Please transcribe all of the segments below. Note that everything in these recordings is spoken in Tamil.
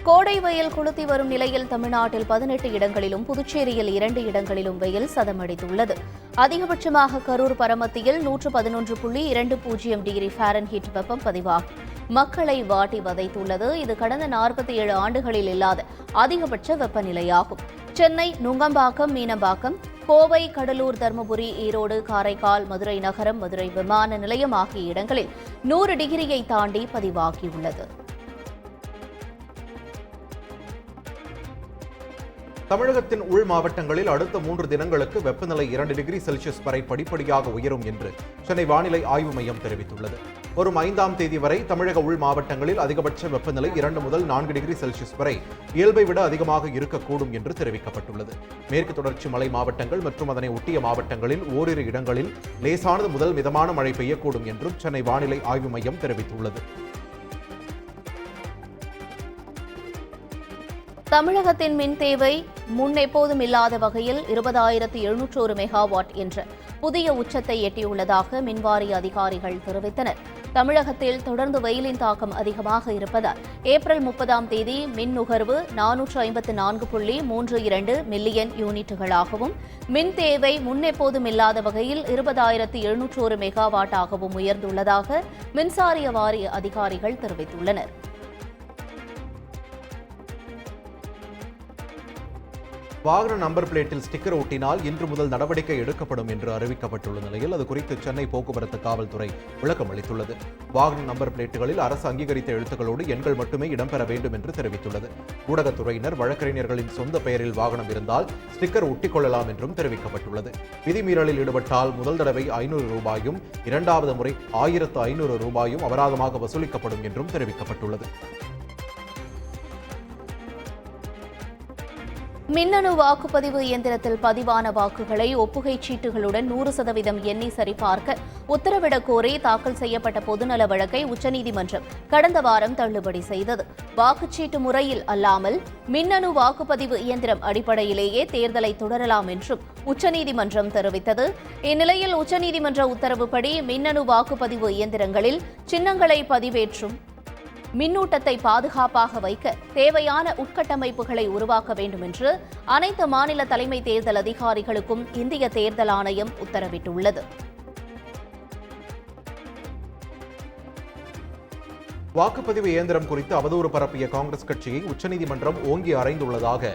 கோடை வெயில் கொளுத்தி வரும் நிலையில் தமிழ்நாட்டில் 18 இடங்களிலும் புதுச்சேரியில் 2 இடங்களிலும் வெயில் சதமடித்துள்ளது. அதிகபட்சமாக கரூர் பரமத்தியில் 111.20 டிகிரி ஃபாரன்ஹீட் வெப்பம் பதிவாகி மக்களை வாட்டி வதைத்துள்ளது. இது கடந்த 47 ஆண்டுகளில் இல்லாத அதிகபட்ச வெப்பநிலையாகும். சென்னை நுங்கம்பாக்கம், மீனம்பாக்கம், கோவை, கடலூர், தருமபுரி, ஈரோடு, காரைக்கால், மதுரை நகரம், மதுரை விமான நிலையம் ஆகிய இடங்களில் 100 டிகிரியை தாண்டி பதிவாகியுள்ளது. தமிழகத்தின் உள் மாவட்டங்களில் அடுத்த 3 தினங்களுக்கு வெப்பநிலை 2 டிகிரி செல்சியஸ் வரை படிப்படியாக உயரும் என்று சென்னை வானிலை ஆய்வு மையம் தெரிவித்துள்ளது. வரும் 5ஆம் தேதி வரை தமிழக உள் மாவட்டங்களில் அதிகபட்ச வெப்பநிலை 2 முதல் 4 டிகிரி செல்சியஸ் வரை இயல்பை விட அதிகமாக இருக்கக்கூடும் என்று தெரிவிக்கப்பட்டுள்ளது. மேற்கு தொடர்ச்சி மலை மாவட்டங்கள் மற்றும் அதனை ஒட்டிய மாவட்டங்களில் ஓரிரு இடங்களில் லேசானது முதல் மிதமான மழை பெய்யக்கூடும் என்றும் சென்னை வானிலை ஆய்வு மையம் தெரிவித்துள்ளது. தமிழகத்தின் மின் தேவை முன் எப்போதும் இல்லாத வகையில் 20,700 மெகாவாட் என்ற புதிய உச்சத்தை எட்டியுள்ளதாக மின்வாரிய அதிகாரிகள் தெரிவித்தனர். தமிழகத்தில் தொடர்ந்து வெயிலின் தாக்கம் அதிகமாக இருப்பதால் ஏப்ரல் 30ஆம் தேதி மின் நுகர்வு 454.32 மில்லியன் யூனிட்டுகளாகவும் மின் தேவை முன்னெப்போதும் இல்லாத வகையில் 20,700 மெகாவாட்டாகவும் உயர்ந்துள்ளதாக மின்சார வாரிய அதிகாரிகள் தெரிவித்துள்ளனர். வாகன நம்பர் பிளேட்டில் ஸ்டிக்கர் ஒட்டினால் இன்று முதல் நடவடிக்கை எடுக்கப்படும் என்று அறிவிக்கப்பட்டுள்ள நிலையில் அது குறித்து சென்னை போக்குவரத்து காவல்துறை விளக்கம் அளித்துள்ளது. வாகன நம்பர் பிளேட்டுகளில் அரசு அங்கீகரித்த எழுத்துக்களோடு எண்கள் மட்டுமே இடம்பெற வேண்டும் என்று தெரிவித்துள்ளது. ஊடகத்துறையினர் வழக்கறிஞர்களின் சொந்த பெயரில் வாகனம் இருந்தால் ஸ்டிக்கர் ஒட்டிக்கொள்ளலாம் என்றும் தெரிவிக்கப்பட்டுள்ளது. விதிமீறலில் ஈடுபட்டால் முதல் தடவை 500 ரூபாயும், இரண்டாவது முறை 1,500 ரூபாயும் அபராதமாக வசூலிக்கப்படும் என்றும் தெரிவிக்கப்பட்டுள்ளது. மின்னணு வாக்குப்பதிவு இயந்திரத்தில் பதிவான வாக்குகளை ஒப்புகைச் சீட்டுகளுடன் 100% எண்ணி சரிபார்க்க உத்தரவிடக் கோரி தாக்கல் செய்யப்பட்ட பொதுநல வழக்கை உச்சநீதிமன்றம் கடந்த வாரம் தள்ளுபடி செய்தது. வாக்குச்சீட்டு முறையில் அல்லாமல் மின்னணு வாக்குப்பதிவு இயந்திரம் அடிப்படையிலேயே தேர்தலை தொடரலாம் என்றும் உச்சநீதிமன்றம் தெரிவித்தது. இந்நிலையில் உச்சநீதிமன்ற உத்தரவுப்படி மின்னணு வாக்குப்பதிவு இயந்திரங்களில் சின்னங்களை பதிவேற்றும் மின்னூட்டத்தை பாதுகாப்பாக வைக்க தேவையான உட்கட்டமைப்புகளை உருவாக்க வேண்டும் என்று அனைத்து மாநில தலைமை தேர்தல் அதிகாரிகளுக்கும் இந்திய தேர்தல் ஆணையம் உத்தரவிட்டுள்ளது. வாக்குப்பதிவு இயந்திரம் குறித்து அவதூறு பரப்பிய காங்கிரஸ் கட்சியை உச்சநீதிமன்றம் ஓங்கி அறைந்துள்ளதாக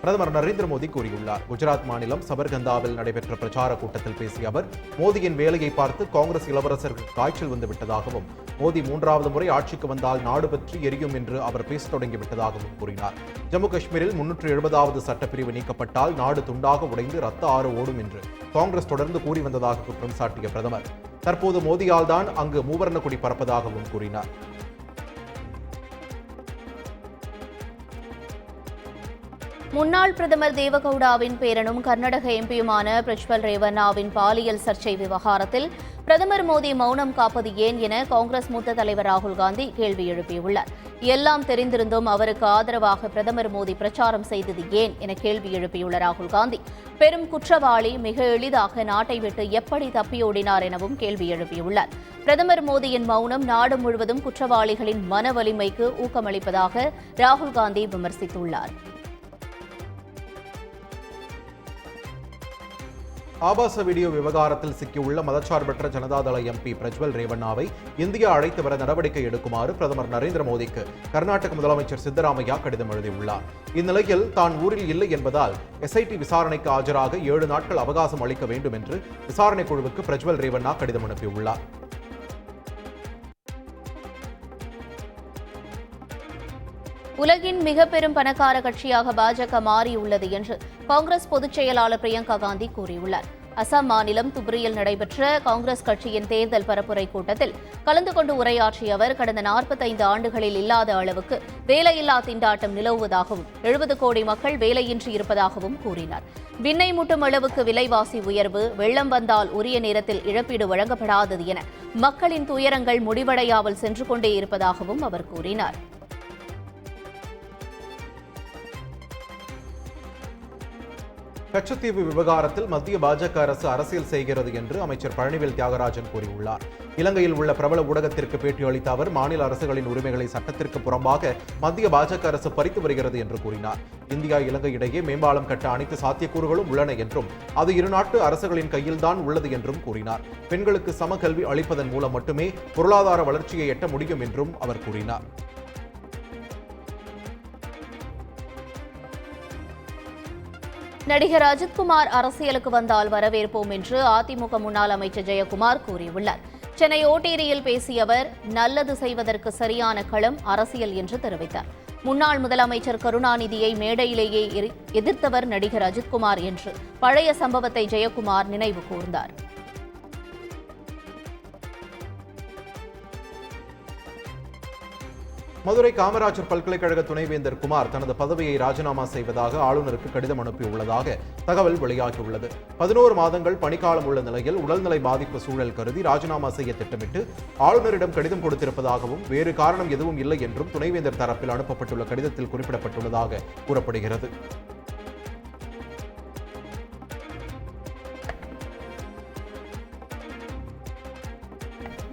பிரதமர் நரேந்திர மோடி கூறியுள்ளார். குஜராத் மாநிலம் சபர்கந்தாவில் நடைபெற்ற பிரச்சார கூட்டத்தில் பேசிய அவர் மோடியின் வேலையை பார்த்து காங்கிரஸ் இளவரசருக்கு காய்ச்சல் வந்துவிட்டதாகவும் மோடி 3வது முறை ஆட்சிக்கு வந்தால் நாடு பற்றி எரியும் என்று அவர் பேசத் தொடங்கிவிட்டதாகவும் கூறினார். ஜம்மு காஷ்மீரில் 370வது சட்டப்பிரிவு நீக்கப்பட்டால் நாடு துண்டாக உடைந்து ரத்த ஆறு ஓடும் என்று காங்கிரஸ் தொடர்ந்து கூறி வந்ததாக குற்றம் சாட்டிய பிரதமர் தற்போது மோடியால் தான் அங்கு மூவர்ண கொடி பறப்பதாகவும் கூறினார். முன்னாள் பிரதமர் தேவகவுடாவின் பேரனும் கர்நாடக எம்பியுமான பிரஜ்வல் ரேவண்ணாவின் பாலியல் சர்ச்சை விவகாரத்தில் பிரதமர் மோடி மௌனம் காப்பது ஏன் என காங்கிரஸ் மூத்த தலைவர் ராகுல் காந்தி கேள்வி எழுப்பியுள்ளார். எல்லாம் தெரிந்திருந்தும் அவருக்கு ஆதரவாக பிரதமர் மோடி பிரச்சாரம் செய்தது ஏன் என கேள்வி எழுப்பியுள்ள ராகுல் காந்தி பெரும் குற்றவாளி மிக எளிதாக நாட்டை விட்டு எப்படி தப்பியோடினார் எனவும் கேள்வி எழுப்பியுள்ளார். பிரதமர் மோடியின் மௌனம் நாடு முழுவதும் குற்றவாளிகளின் மன வலிமைக்கு ஊக்கமளிப்பதாக ராகுல் காந்தி விமர்சித்துள்ளார். ஆபாச வீடியோ விவகாரத்தில் சிக்கியுள்ள மதச்சார்பற்ற ஜனதாதள எம்பி பிரஜ்வல் ரேவண்ணாவை இந்தியா அழைத்து வர நடவடிக்கை எடுக்குமாறு பிரதமர் நரேந்திர மோடிக்கு கர்நாடக முதலமைச்சர் சித்தராமையா கடிதம் எழுதியுள்ளார். இந்நிலையில் தான் ஊரில் இல்லை என்பதால் எஸ்ஐடி விசாரணைக்கு ஆஜராக 7 நாட்கள் அவகாசம் அளிக்க வேண்டும் என்று விசாரணை குழுவுக்கு பிரஜ்வல் ரேவண்ணா கடிதம் அனுப்பியுள்ளார். உலகின் மிக பெரும் பணக்கார கட்சியாக பாஜக மாறியுள்ளது என்று காங்கிரஸ் பொதுச் செயலாளர் பிரியங்கா காந்தி கூறியுள்ளார். அசாம் மாநிலம் துப்ரியில் நடைபெற்ற காங்கிரஸ் கட்சியின் தேர்தல் பரப்புரை கூட்டத்தில் கலந்து கொண்டு உரையாற்றிய அவர் கடந்த 45 ஆண்டுகளில் இல்லாத அளவுக்கு வேலையில்லா திண்டாட்டம் நிலவுவதாகவும் 70 கோடி மக்கள் வேலையின்றி இருப்பதாகவும் கூறினார். விண்ணை முட்டும் அளவுக்கு விலைவாசி உயர்வு, வெள்ளம் வந்தால் உரிய நேரத்தில் இழப்பீடு வழங்கப்படாதது என மக்களின் துயரங்கள் முடிவடையாமல் சென்று கொண்டே இருப்பதாகவும் அவர் கூறினார். கச்சத்தீவு விவகாரத்தில் மத்திய பாஜக அரசு அரசியல் செய்கிறது என்று அமைச்சர் பழனிவேல் தியாகராஜன் கூறியுள்ளார். இலங்கையில் உள்ள பிரபல ஊடகத்திற்கு பேட்டியளித்த அவர் மாநில அரசுகளின் உரிமைகளை சட்டத்திற்கு புறம்பாக மத்திய பாஜக அரசு பறித்து வருகிறது என்று கூறினார். இந்தியா இலங்கை இடையே மேம்பாலம் கட்ட அனைத்து சாத்தியக்கூறுகளும் உள்ளன என்றும் அது இரு நாட்டு அரசுகளின் கையில்தான் உள்ளது என்றும் கூறினார். பெண்களுக்கு சம கல்வி அளிப்பதன் மூலம் மட்டுமே பொருளாதார வளர்ச்சியை எட்ட முடியும் என்றும் அவர் கூறினார். நடிகர் அஜித்குமார் அரசியலுக்கு வந்தால் வரவேற்போம் என்று அதிமுக முன்னாள் அமைச்சர் ஜெயக்குமார் கூறியுள்ளார். சென்னை ஓட்டேரியில் பேசிய அவர், நல்லது செய்வதற்கு சரியான களம் அரசியல் என்று தெரிவித்தார். முன்னாள் முதலமைச்சர் கருணாநிதியை மேடையிலேயே எதிர்த்தவர் நடிகர் அஜித்குமார் என்று பழைய சம்பவத்தை ஜெயக்குமார் நினைவு கூர்ந்தார். மதுரை காமராஜர் பல்கலைக்கழக துணைவேந்தர் குமார் தனது பதவியை ராஜினாமா செய்வதாக ஆளுநருக்கு கடிதம் அனுப்பியுள்ளதாக தகவல் வெளியாகியுள்ளது. 11 மாதங்கள் பணிக்காலம் உள்ள நிலையில் உடல்நிலை பாதிப்பு சூழல் கருதி ராஜினாமா செய்ய திட்டமிட்டு ஆளுநரிடம் கடிதம் கொடுத்திருப்பதாகவும் வேறு காரணம் எதுவும் இல்லை என்றும் துணைவேந்தர் தரப்பில் அனுப்பப்பட்டுள்ள கடிதத்தில் குறிப்பிடப்பட்டுள்ளதாக கூறப்படுகிறது.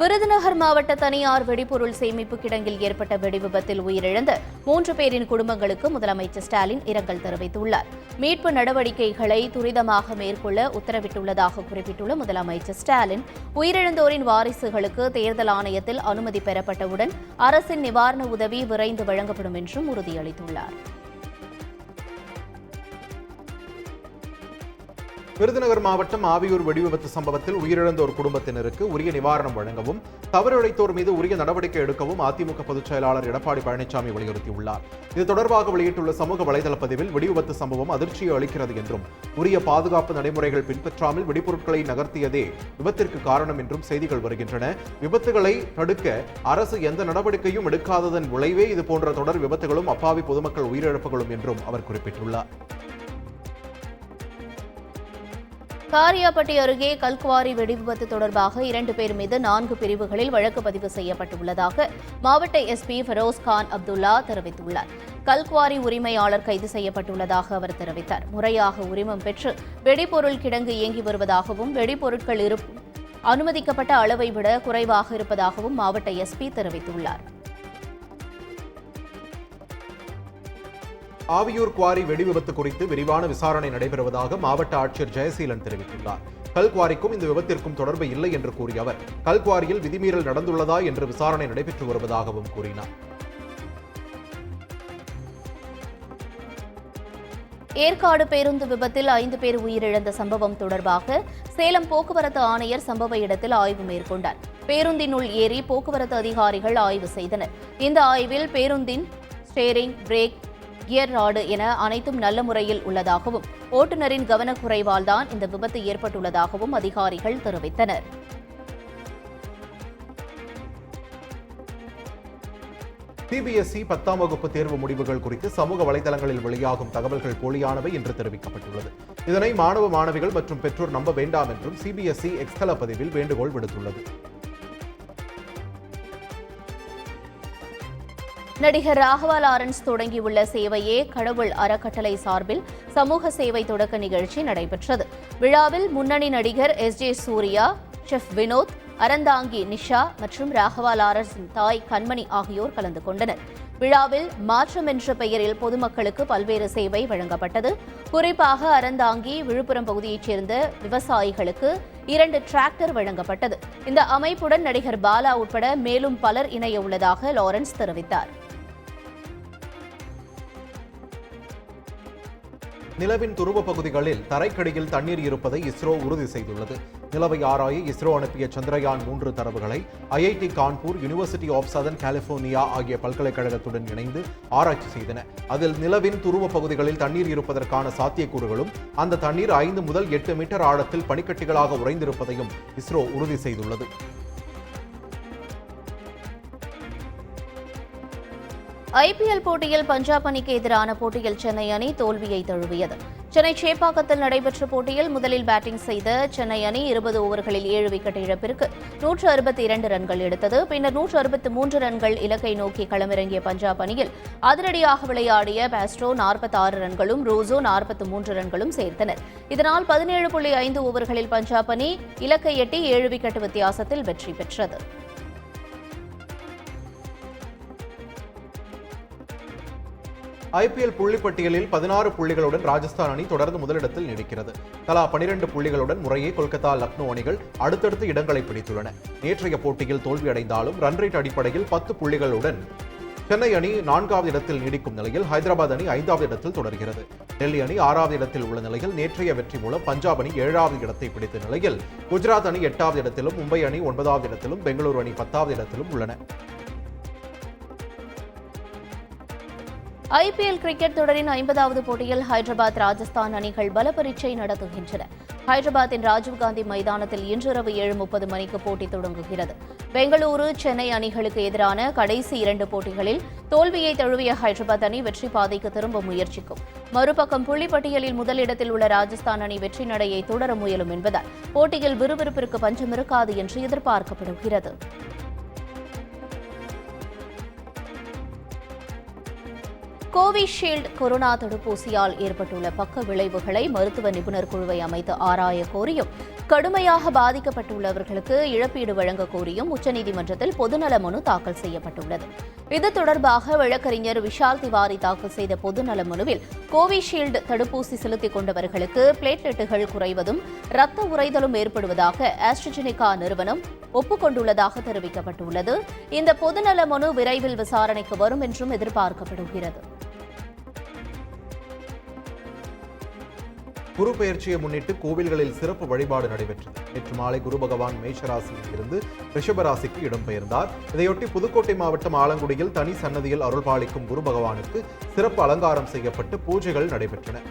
விருதுநகர் மாவட்ட தனியார் வெடிபொருள் சேமிப்பு கிடங்கில் ஏற்பட்ட வெடிவிபத்தில் உயிரிழந்த 3 பேரின் குடும்பங்களுக்கு முதலமைச்சர் ஸ்டாலின் இரங்கல் தெரிவித்துள்ளார். மீட்பு நடவடிக்கைகளை துரிதமாக மேற்கொள்ள உத்தரவிட்டுள்ளதாக குறிப்பிட்டுள்ள முதலமைச்சர் ஸ்டாலின், உயிரிழந்தோரின் வாரிசுகளுக்கு தேர்தல் ஆணையத்தில் அனுமதி பெறப்பட்டவுடன் அரசின் நிவாரண உதவி விரைந்து வழங்கப்படும் என்றும் உறுதியளித்துள்ளார். விருதுநகர் மாவட்டம் ஆவியூர் வெடிவிபத்து சம்பவத்தில் உயிரிழந்தோர் குடும்பத்தினருக்கு உரிய நிவாரணம் வழங்கவும் தவறிழைத்தோர் மீது உரிய நடவடிக்கை எடுக்கவும் அதிமுக பொதுச் செயலாளர் எடப்பாடி பழனிசாமி வலியுறுத்தியுள்ளார். இது தொடர்பாக வெளியிட்டுள்ள சமூக வலைதள பதிவில், வெடிவிபத்து சம்பவம் அதிர்ச்சியை அளிக்கிறது என்றும் உரிய பாதுகாப்பு நடைமுறைகள் பின்பற்றாமல் வெடிபொருட்களை நகர்த்தியதே விபத்திற்கு காரணம் என்றும் செய்திகள் வருகின்றன. விபத்துகளை தடுக்க அரசு எந்த நடவடிக்கையும் எடுக்காததன் விளைவே இதுபோன்ற தொடர் விபத்துகளும் அப்பாவி பொதுமக்கள் உயிரிழப்புகளும் என்றும் அவர் குறிப்பிட்டுள்ளார். காரியாபட்டி அருகே கல்குவாரி வெடிவிபத்து தொடர்பாக 2 பேர் மீது 4 பிரிவுகளில் வழக்கு பதிவு செய்யப்பட்டுள்ளதாக மாவட்ட எஸ்பி ஃபெரோஸ்கான் அப்துல்லா தெரிவித்துள்ளார். கல்குவாரி உரிமையாளர் கைது செய்யப்பட்டுள்ளதாக அவர் தெரிவித்தார். முறையாக உரிமம் பெற்று வெடிபொருள் கிடங்கு இயங்கி வருவதாகவும் வெடிபொருட்கள் இருப்பும் அனுமதிக்கப்பட்ட அளவை விட குறைவாக இருப்பதாகவும் மாவட்ட எஸ்பி தெரிவித்துள்ளார். ஆவியூர் குவாரி வெடிவிபத்து குறித்து விரிவான விசாரணை நடைபெறுவதாக மாவட்ட ஆட்சியர் ஜெயசீலன் தெரிவித்துள்ளார். கல்குவாரிக்கும் இந்த விபத்திற்கும் தொடர்பு இல்லை என்று கூறிய அவர், கல்குவாரியில் விதிமீறல் நடந்துள்ளதா என்று விசாரணை நடைபெற்று வருவதாகவும் கூறினார். ஏற்காடு பேருந்து விபத்தில் 5 பேர் உயிரிழந்த சம்பவம் தொடர்பாக சேலம் போக்குவரத்து ஆணையர் சம்பவ இடத்தில் ஆய்வு மேற்கொண்டார். பேருந்தினுள் ஏறி போக்குவரத்து அதிகாரிகள் ஆய்வு செய்தனர். இந்த ஆய்வில் பேருந்தின் ஸ்டேரிங், பிரேக், கியர் ராடு என அனைத்தும் நல்ல முறையில் உள்ளதாகவும் ஓட்டுநரின் கவனக்குறைவால் தான் இந்த விபத்து ஏற்பட்டுள்ளதாகவும் அதிகாரிகள் தெரிவித்தனர். சிபிஎஸ்இ 10ஆம் வகுப்பு தேர்வு முடிவுகள் குறித்து சமூக வலைதளங்களில் வெளியாகும் தகவல்கள் போலியானவை என்று தெரிவிக்கப்பட்டுள்ளது. இதனை மாணவ மாணவிகள் மற்றும் பெற்றோர் நம்ப வேண்டாம் என்றும் சிபிஎஸ்இ எக்ஸ்தல பதிவில் வேண்டுகோள் விடுத்துள்ளது. நடிகர் ராகவா லாரன்ஸ் தொடங்கியுள்ள சேவையே கடவுள் அறக்கட்டளை சார்பில் சமூக சேவை தொடக்க நிகழ்ச்சி நடைபெற்றது. விழாவில் முன்னணி நடிகர் எஸ்.ஜே. சூர்யா, செஃப் வினோத், அறந்தாங்கி நிஷா மற்றும் ராகவா லாரன்ஸின் தாய் கண்மணி ஆகியோர் கலந்து கொண்டனர். விழாவில் மாற்றம் என்ற பெயரில் பொதுமக்களுக்கு பல்வேறு சேவை வழங்கப்பட்டது. குறிப்பாக அறந்தாங்கி, விழுப்புரம் பகுதியைச் சேர்ந்த விவசாயிகளுக்கு 2 டிராக்டர் வழங்கப்பட்டது. இந்த அமைப்புடன் நடிகர் பாலா உட்பட மேலும் பலர் இணைய உள்ளதாக லாரன்ஸ் தெரிவித்தார். நிலவின் துருவ பகுதிகளில் தரைக்கடியில் தண்ணீர் இருப்பதை இஸ்ரோ உறுதி செய்துள்ளது. நிலவை ஆராய இஸ்ரோ அனுப்பிய சந்திரயான் 3 தரவுகளை IIT Kanpur, university of southern California ஆகிய பல்கலைக்கழகத்துடன் இணைந்து ஆராய்ச்சி செய்தன. அதில் நிலவின் துருவ பகுதிகளில் தண்ணீர் இருப்பதற்கான சாத்தியக்கூறுகளும் அந்த தண்ணீர் 5 முதல் 8 மீட்டர் ஆழத்தில் பனிக்கட்டிகளாக உறைந்திருப்பதையும் இஸ்ரோ உறுதி செய்துள்ளது. ஐபிஎல் போட்டியில் பஞ்சாப் அணிக்கு எதிரான போட்டியில் சென்னை அணி தோல்வியை தழுவியது. சென்னை சேப்பாக்கத்தில் நடைபெற்ற போட்டியில் முதலில் பேட்டிங் செய்த சென்னை அணி 20 ஓவர்களில் 7 விக்கெட் இழப்பிற்கு 162 ரன்கள் எடுத்தது. பின்னர் 163 ரன்கள் இலக்கை நோக்கி களமிறங்கிய பஞ்சாப் அணியில் அதிரடியாக விளையாடிய பாஸ்ட்ரோ 46 ரன்களும் ரோசோ 43 ரன்களும் சேர்த்தனர். இதனால் 17.5 ஓவர்களில் பஞ்சாப் அணி இலக்கை எட்டி 7 விக்கெட் வித்தியாசத்தில் வெற்றி பெற்றது. ஐபிஎல் புள்ளிப்பட்டியலில் 16 புள்ளிகளுடன் ராஜஸ்தான் அணி தொடர்ந்து முதலிடத்தில் நீடிக்கிறது. தலா 12 புள்ளிகளுடன் முறையே கொல்கத்தா, லக்னோ அணிகள் அடுத்தடுத்து இடங்களை பிடித்துள்ளன. நேற்றைய போட்டியில் தோல்வியடைந்தாலும் ரன் ரேட் அடிப்படையில் 10 புள்ளிகளுடன் சென்னை அணி 4வது இடத்தில் நீடிக்கும் நிலையில் ஹைதராபாத் அணி 5வது இடத்தில் தொடர்கிறது. டெல்லி அணி 6வது இடத்தில் உள்ள நிலையில் நேற்றைய வெற்றி மூலம் பஞ்சாப் அணி 7வது இடத்தை பிடித்த நிலையில் குஜராத் அணி 8வது இடத்திலும், மும்பை அணி 9வது இடத்திலும், பெங்களூரு அணி 10வது இடத்திலும் உள்ளன. ஐபிஎல் கிரிக்கெட் தொடரின் 50வது போட்டியில் ஹைதராபாத், ராஜஸ்தான் அணிகள் பலப்பரீட்சை நடத்துகின்றன. ஹைதராபாத்தின் ராஜீவ்காந்தி மைதானத்தில் இன்றிரவு 7:30 மணிக்கு போட்டி தொடங்குகிறது. பெங்களூரு, சென்னை அணிகளுக்கு எதிரான கடைசி 2 போட்டிகளில் தோல்வியை தழுவிய ஹைதராபாத் அணி வெற்றி பாதைக்கு திரும்ப முயற்சிக்கும். மறுபக்கம் புள்ளிப்பட்டியலில் முதலிடத்தில் உள்ள ராஜஸ்தான் அணி வெற்றி நடையை தொடர முயலும் என்பதால் போட்டியில் விறுவிறுப்பிற்கு பஞ்சம் இருக்காது என்று எதிர்பார்க்கப்படுகிறது. கோவிஷீல்டு கொரோனா தடுப்பூசியால் ஏற்பட்டுள்ள பக்க விளைவுகளை மருத்துவ நிபுணர் குழுவை அமைத்து ஆராய கோரியும், கடுமையாக பாதிக்கப்பட்டுள்ளவர்களுக்கு இழப்பீடு வழங்க கோரியும் உச்சநீதிமன்றத்தில் பொதுநல மனு தாக்கல் செய்யப்பட்டுள்ளது. இது தொடர்பாக வழக்கறிஞர் விஷால் திவாரி தாக்கல் செய்த பொதுநல மனுவில் கோவிஷீல்டு தடுப்பூசி செலுத்திக் கொண்டவர்களுக்கு பிளேட்லெட்டுகள் குறைவதும் இரத்த உறைதலும் ஏற்படுவதாக ஆஸ்ட்ரஜெனிகா நிறுவனம் ஒப்புக்கொண்டுள்ளதாக தெரிவிக்கப்பட்டுள்ளது. இந்த பொதுநல மனு விரைவில் விசாரணைக்கு வரும் என்றும் எதிர்பார்க்கப்படுகிறது. குரு பெயர்ச்சியை முன்னிட்டு கோவில்களில் சிறப்பு வழிபாடு நடைபெற்றது. நேற்று மாலை குரு பகவான் மேஷராசியில் இருந்து ரிஷபராசிக்கு இடம்பெயர்ந்தார். இதையொட்டி புதுக்கோட்டை மாவட்டம் ஆலங்குடியில் தனி சன்னதியில் அருள்பாலிக்கும் குரு பகவானுக்கு சிறப்பு அலங்காரம் செய்யப்பட்டு பூஜைகள் நடைபெற்றன.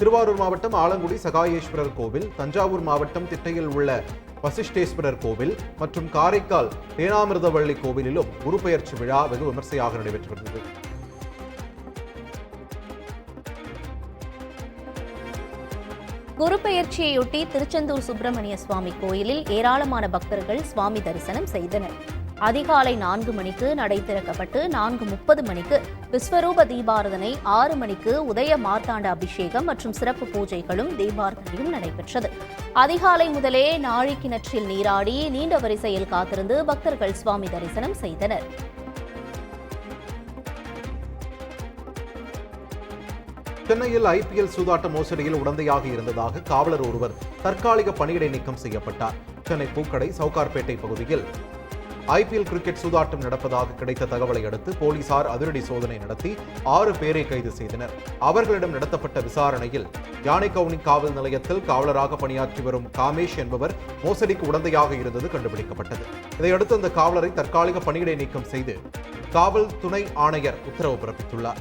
திருவாரூர் மாவட்டம் ஆலங்குடி சகாயேஸ்வரர் கோவில், தஞ்சாவூர் மாவட்டம் திட்டையில் உள்ள வசிஷ்டேஸ்வரர் கோவில் மற்றும் காரைக்கால் தேனாமிர்தவள்ளி கோவிலிலும் குரு பெயர்ச்சி விழா வெகு விமர்சையாக நடைபெற்று வருகிறது. குரு பெயர்ச்சியையொட்டி திருச்செந்தூர் சுப்பிரமணிய சுவாமி கோயிலில் ஏராளமான பக்தர்கள் சுவாமி தரிசனம் செய்தனர். அதிகாலை 4 மணிக்கு நடை திறக்கப்பட்டு 4:30 மணிக்கு விஸ்வரூப தீபாராதனை, 6 மணிக்கு உதய மார்த்தாண்ட அபிஷேகம் மற்றும் சிறப்பு பூஜைகளும் தீபாராதனையும் நடைபெற்றது. அதிகாலை முதலே நாழிக்கிணற்றில் நீராடி நீண்ட வரிசையில் காத்திருந்து பக்தர்கள் சுவாமி தரிசனம் செய்தனர். சென்னையில் ஐபிஎல் சூதாட்ட மோசடியில் உடந்தையாக இருந்ததாக காவலர் ஒருவர் தற்காலிக பணியிடை நீக்கம் செய்யப்பட்டார். சென்னை பூக்கடை சவுகார்பேட்டை பகுதியில் ஐபிஎல் கிரிக்கெட் சூதாட்டம் நடப்பதாக கிடைத்த தகவலை அடுத்து போலீசார் அதிரடி சோதனை நடத்தி 6 பேரை கைது செய்தனர். அவர்களிடம் நடத்தப்பட்ட விசாரணையில் யானைக்கவுனி காவல் நிலையத்தில் காவலராக பணியாற்றி வரும் காமேஷ் என்பவர் மோசடிக்கு உடந்தையாக இருந்தது கண்டுபிடிக்கப்பட்டது. இதையடுத்து அந்த காவலரை தற்காலிக பணியிடை நீக்கம் செய்து காவல் துணை ஆணையர் உத்தரவு பிறப்பித்துள்ளார்.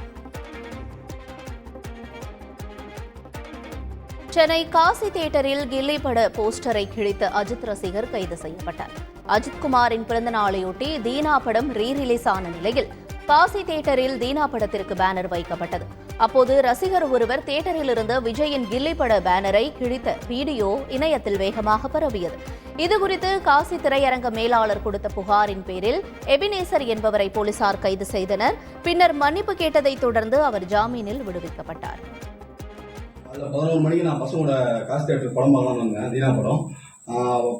சென்னை காசி தியேட்டரில் கில்லி பட போஸ்டரை கிழித்த அஜித் ரசிகர் கைது செய்யப்பட்டார். அஜித் குமாரின் பிறந்த நாளையொட்டி தீனா படம் ரீரிலீஸ் ஆன நிலையில் காசி தியேட்டரில் தீனா படத்திற்கு பேனர் வைக்கப்பட்டது. அப்போது ரசிகர் ஒருவர் தியேட்டரில் இருந்த விஜயின் கில்லி பட பேனரை கிழித்த வீடியோ இணையத்தில் வேகமாக பரவியது. இதுகுறித்து காசி திரையரங்க மேலாளர் கொடுத்த புகாரின் பேரில் எபினேசர் என்பவரை போலீசார் கைது செய்தனர். பின்னர் மன்னிப்பு கேட்டதை தொடர்ந்து அவர் ஜாமீனில் விடுவிக்கப்பட்டார். 11 மணிக்கு நான் பசங்களோட காசு தேட்டருக்கு படம் பார்க்கலாம்னு வந்தேன். தீனா படம்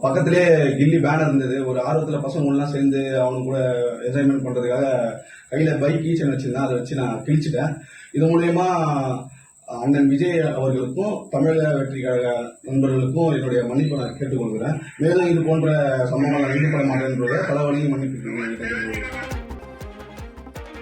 பக்கத்திலே கில்லி பேனர் இருந்தது. ஒரு ஆர்வத்தில் பசங்க எல்லாம் சேர்ந்து அவங்க கூட என்ஜாய்மெண்ட் பண்றதுக்காக கையில பைக் கீச்சன் வச்சிருந்தேன். அதை வச்சு நான் கிழிச்சிட்டேன். இது மூலயமா அண்ணன் விஜய் அவர்களுக்கும் தமிழக வெற்றி கழக நண்பர்களுக்கும் என்னுடைய மன்னிப்பை நான் கேட்டுக்கொள்கிறேன். மேலும் இது போன்ற சம்பவங்கள் ஈடுபட மாட்டேன்ற பலவழியும் மன்னிப்பு.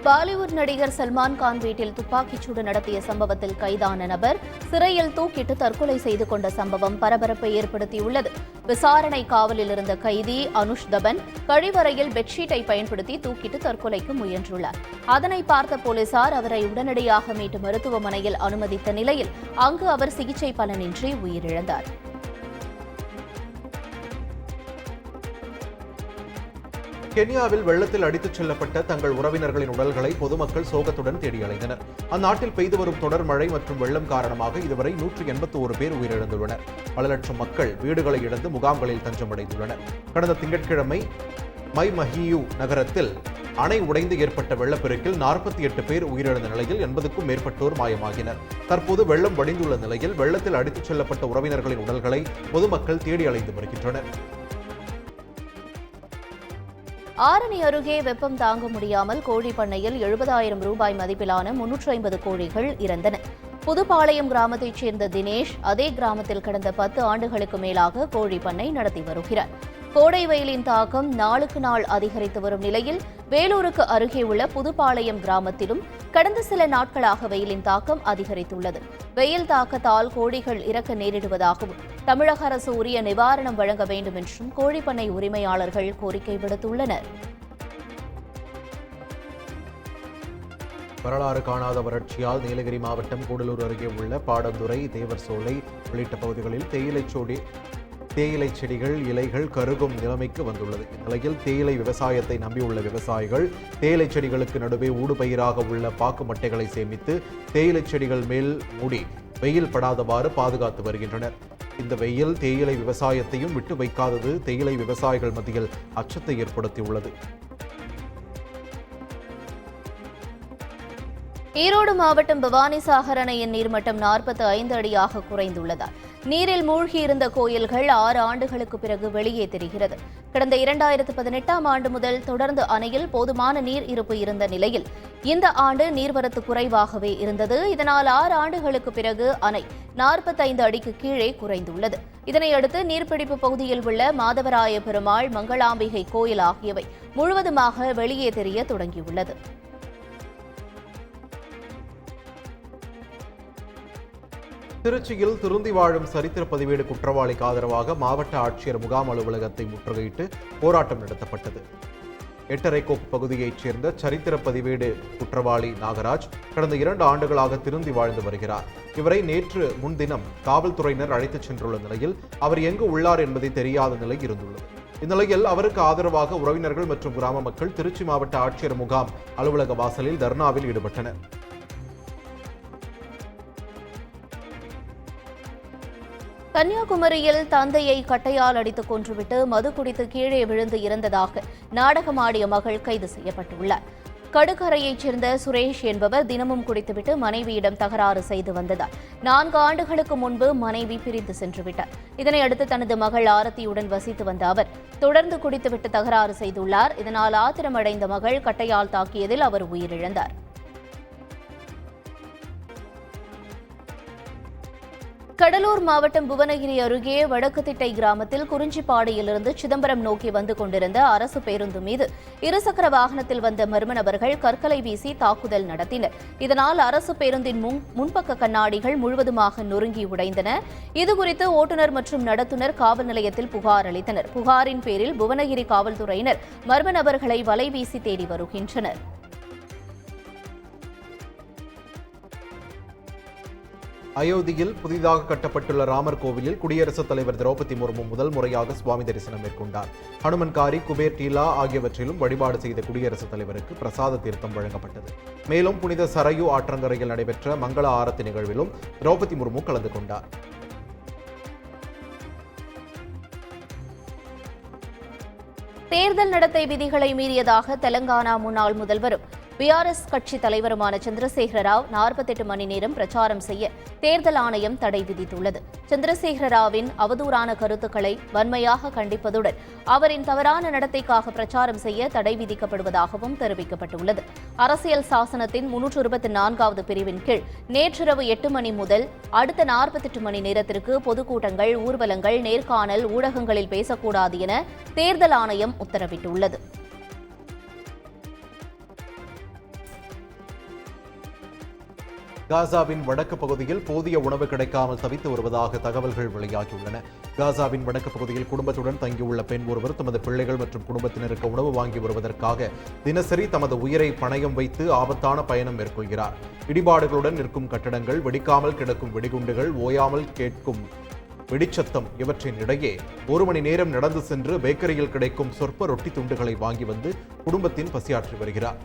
பாலிவுட் நடிகர் சல்மான் கான் வீட்டில் துப்பாக்கிச்சூடு நடத்திய சம்பவத்தில் கைதான நபர் சிறையில் தூக்கிட்டு தற்கொலை செய்து கொண்ட சம்பவம் பரபரப்பை ஏற்படுத்தியுள்ளது. விசாரணை காவலில் இருந்த கைதி அனுஷ் தபன் கழிவறையில் பெட்ஷீட்டை பயன்படுத்தி தூக்கிட்டு தற்கொலைக்கு முயன்றுள்ளார். அதனை பார்த்த போலீசார் அவரை உடனடியாக மீட்டு மருத்துவமனையில் அனுமதித்த நிலையில் அங்கு அவர் சிகிச்சை பலனின்றி உயிரிழந்தார். கென்யாவில் வெள்ளத்தில் அடித்துச் செல்லப்பட்ட தங்கள் உறவினர்களின் உடல்களை பொதுமக்கள் சோகத்துடன் தேடி அலைந்தனர். அந்நாட்டில் பெய்து வரும் தொடர் மழை மற்றும் வெள்ளம் காரணமாக இதுவரை 181 பேர் உயிரிழந்துள்ளனர். பல லட்சம் மக்கள் வீடுகளை இழந்து முகாம்களில் தஞ்சமடைந்துள்ளனர். கடந்த திங்கட்கிழமை மைமஹியூ நகரத்தில் அணை உடைந்து ஏற்பட்ட வெள்ளப்பெருக்கில் 48 பேர் உயிரிழந்த நிலையில் 80க்கும் மேற்பட்டோர் மாயமாகினர். தற்போது வெள்ளம் வடிந்துள்ள நிலையில் வெள்ளத்தில் அடித்துச் செல்லப்பட்ட உறவினர்களின் உடல்களை பொதுமக்கள் தேடி அலைந்து வருகின்றனர். ஆரணி அருகே வெப்பம் தாங்க முடியாமல் கோழி பண்ணையில் 70,000 ரூபாய் மதிப்பிலான 350 கோழிகள் இறந்தன. புதுப்பாளையம் கிராமத்தைச் சேர்ந்த தினேஷ் அதே கிராமத்தில் கடந்த 10 ஆண்டுகளுக்கு மேலாக கோழி பண்ணை நடத்தி வருகிறார். கோடை வெயிலின் தாக்கம் நாளுக்கு நாள் அதிகரித்து வரும் நிலையில் வேலூருக்கு அருகே உள்ள புதுப்பாளையம் கிராமத்திலும் கடந்த சில நாட்களாக வெயிலின் தாக்கம் அதிகரித்துள்ளது. வெயில் தாக்கத்தால் கோழிகள் இறக்க நேரிடுவதாகவும் தமிழக அரசு உரிய நிவாரணம் வழங்க வேண்டும் என்றும் கோழிப்பண்ணை உரிமையாளர்கள் கோரிக்கை விடுத்துள்ளனர். வரலாறு காணாத வறட்சியால் நீலகிரி மாவட்டம் கூடலூர் அருகே உள்ள பாடந்துறை, தேவர்சோலை உள்ளிட்ட பகுதிகளில் தேயிலை செடிகள் இலைகள் கருகும் நிலைமைக்கு வந்துள்ளது. இந்நிலையில் தேயிலை விவசாயத்தை நம்பியுள்ள விவசாயிகள் தேயிலை செடிகளுக்கு நடுவே ஊடுபயிராக உள்ள பாக்கு மட்டைகளை சேமித்து தேயிலை செடிகள் மேல் மூடி வெயில் படாதவாறு பாதுகாத்து வருகின்றனர். இந்த வெயில் தேயிலை விவசாயத்தையும் விட்டு வைக்காதது தேயிலை விவசாயிகள் மத்தியில் அச்சத்தை ஏற்படுத்தியுள்ளது. ஈரோடு மாவட்டம் பவானிசாகர் அணையின் நீர்மட்டம் 45 அடியாக குறைந்துள்ளதால் நீரில் மூழ்கியிருந்த கோயில்கள் 6 ஆண்டுகளுக்கு பிறகு வெளியே தெரிகிறது. கடந்த 2018ஆம் ஆண்டு முதல் தொடர்ந்து அணையில் போதுமான நீர் இருப்பு இருந்த நிலையில் இந்த ஆண்டு நீர்வரத்து குறைவாகவே இருந்தது. இதனால் 6 ஆண்டுகளுக்கு பிறகு அணை 45 அடிக்கு கீழே குறைந்துள்ளது. இதனையடுத்து நீர்பிடிப்பு பகுதியில் உள்ள மாதவராய பெருமாள், மங்களாம்பிகை கோயில் ஆகியவை முழுவதுமாக வெளியே தெரிய தொடங்கியுள்ளது. திருச்சியில் திருந்தி வாழும் சரித்திர பதிவேடு குற்றவாளிக்கு ஆதரவாக மாவட்ட ஆட்சியர் முகாம் அலுவலகத்தை முற்றுகையிட்டு போராட்டம் நடத்தப்பட்டது. எட்டரைக்கோப்பு பகுதியைச் சேர்ந்த சரித்திர பதிவேடு குற்றவாளி நாகராஜ் கடந்த 2 ஆண்டுகளாக திருந்தி வாழ்ந்து வருகிறார். இவரை நேற்று முன்தினம் காவல்துறையினர் அழைத்துச் சென்றுள்ள நிலையில் அவர் எங்கு உள்ளார் என்பதை தெரியாத நிலை இருந்துள்ளது. இந்நிலையில் அவருக்கு ஆதரவாக உறவினர்கள் மற்றும் கிராம மக்கள் திருச்சி மாவட்ட ஆட்சியர் முகாம் அலுவலக வாசலில் தர்ணாவில் ஈடுபட்டனர். கன்னியாகுமரியில் தந்தையை கட்டையால் அடித்து கொன்றுவிட்டு மது குடித்து கீழே விழுந்து இறந்ததாக நாடகமாடிய மகள் கைது செய்யப்பட்டுள்ளார். கடுகரையைச் சேர்ந்த சுரேஷ் என்பவர் தினமும் குடித்துவிட்டு மனைவியிடம் தகராறு செய்து வந்ததால் 4 ஆண்டுகளுக்கு முன்பு மனைவி பிரிந்து சென்றுவிட்டார். இதனையடுத்து தனது மகள் ஆரத்தியுடன் வசித்து வந்த அவர் தொடர்ந்து குடித்துவிட்டு தகராறு செய்துள்ளார். இதனால் ஆத்திரமடைந்த மகள் கட்டையால் தாக்கியதில் அவர் உயிரிழந்தார். கடலூர் மாவட்டம் புவனகிரி அருகே வடக்குத்திட்டை கிராமத்தில் குறிஞ்சிப்பாடியிலிருந்து சிதம்பரம் நோக்கி வந்து கொண்டிருந்த அரசு பேருந்து மீது இருசக்கர வாகனத்தில் வந்த மர்ம நபர்கள் கற்களை வீசி தாக்குதல் நடத்தினர். இதனால் அரசு பேருந்தின் முன்பக்க கண்ணாடிகள் முழுவதுமாக நொறுங்கி உடைந்தன. இதுகுறித்து ஓட்டுநர் மற்றும் நடத்துனர் காவல் நிலையத்தில் புகார் அளித்தனர். புகாரின் பேரில் புவனகிரி காவல்துறையினர் மர்ம நபர்களை வலைவீசி தேடி வருகின்றனர். அயோத்தியில் புதிதாக கட்டப்பட்டுள்ள ராமர் கோவிலில் குடியரசுத் தலைவர் திரௌபதி முர்மு முதல் முறையாக சுவாமி தரிசனம் மேற்கொண்டார். ஹனுமன்காரி, குபேர் டீலா ஆகியவற்றிலும் வழிபாடு செய்த குடியரசுத் தலைவருக்கு பிரசாத தீர்த்தம் வழங்கப்பட்டது. மேலும் புனித சரையு ஆற்றங்கரையில் நடைபெற்ற மங்கள ஆரத்தி நிகழ்விலும் திரௌபதி முர்மு கலந்து கொண்டார். தேர்தல் நடத்தை விதிகளை மீறியதாக தெலங்கானா முன்னாள் முதல்வரும் பிஆர்எஸ் கட்சி தலைவருமான சந்திரசேகர ராவ் 48 மணி நேரம் பிரச்சாரம் செய்ய தேர்தல் ஆணையம் தடை விதித்துள்ளது. சந்திரசேகர ராவின் அவதூறான கருத்துக்களை வன்மையாக கண்டிப்பதுடன் அவரின் தவறான நடத்தைக்காக பிரச்சாரம் செய்ய தடை விதிக்கப்படுவதாகவும் தெரிவிக்கப்பட்டுள்ளது. அரசியல் சாசனத்தின் 324வது பிரிவின் கீழ் நேற்றிரவு 8 மணி முதல் அடுத்த 48 மணி நேரத்திற்கு பொதுக்கூட்டங்கள், ஊர்வலங்கள், நேர்காணல், ஊடகங்களில் பேசக்கூடாது என தேர்தல் ஆணையம் உத்தரவிட்டுள்ளது. காசாவின் வடக்கு பகுதியில் போதிய உணவு கிடைக்காமல் தவித்து வருவதாக தகவல்கள் வெளியாகியுள்ளன. காசாவின் வடக்கு பகுதியில் குடும்பத்துடன் தங்கியுள்ள பெண் ஒருவர் தமது பிள்ளைகள் மற்றும் குடும்பத்தினருக்கு உணவு வாங்கி வருவதற்காக தினசரி தமது உயிரை பணயம் வைத்து ஆபத்தான பயணம் மேற்கொள்கிறார். இடிபாடுகளுடன் நிற்கும் கட்டடங்கள், வெடிக்காமல் கிடக்கும் வெடிகுண்டுகள், ஓயாமல் கேட்கும் வெடிச்சத்தம் இவற்றின் இடையே 1 மணி நேரம் நடந்து சென்று பேக்கரியில் கிடைக்கும் சொற்ப ரொட்டி துண்டுகளை வாங்கி வந்து குடும்பத்தின் பசியாற்றி வருகிறார்.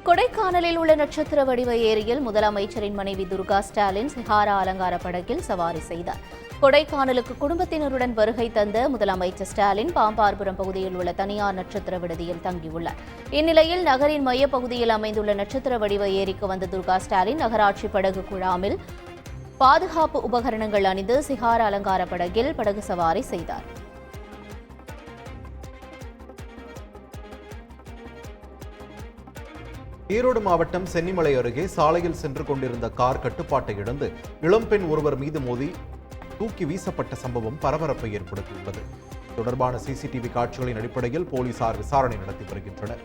கொடைக்கானலில் உள்ள நட்சத்திர வடிவ ஏரியில் முதலமைச்சரின் மனைவி துர்கா ஸ்டாலின் சிகாரா அலங்கார படகில் சவாரி செய்தார். கொடைக்கானலுக்கு குடும்பத்தினருடன் வருகை தந்த முதலமைச்சர் ஸ்டாலின் பாம்பார்புரம் பகுதியில் உள்ள தனியார் நட்சத்திர விடுதியில் தங்கியுள்ளார். இந்நிலையில் நகரின் மையப்பகுதியில் அமைந்துள்ள நட்சத்திர வடிவ ஏரிக்கு வந்த துர்கா ஸ்டாலின் நகராட்சி படகு குழாமில் பாதுகாப்பு உபகரணங்கள் அணிந்து சிகாரா அலங்கார படகில் படகு சவாரி செய்தார். ஈரோடு மாவட்டம் சென்னிமலை அருகே சாலையில் சென்று கொண்டிருந்த கார் கட்டுப்பாட்டை இழந்து இளம்பெண் ஒருவர் மீது மோதி தூக்கி வீசப்பட்ட சம்பவம் பரபரப்பை ஏற்படுத்தியுள்ளது. தொடர்பான சிசிடிவி காட்சிகளின் அடிப்படையில் போலீசார் விசாரணை நடத்தி வருகின்றனர்.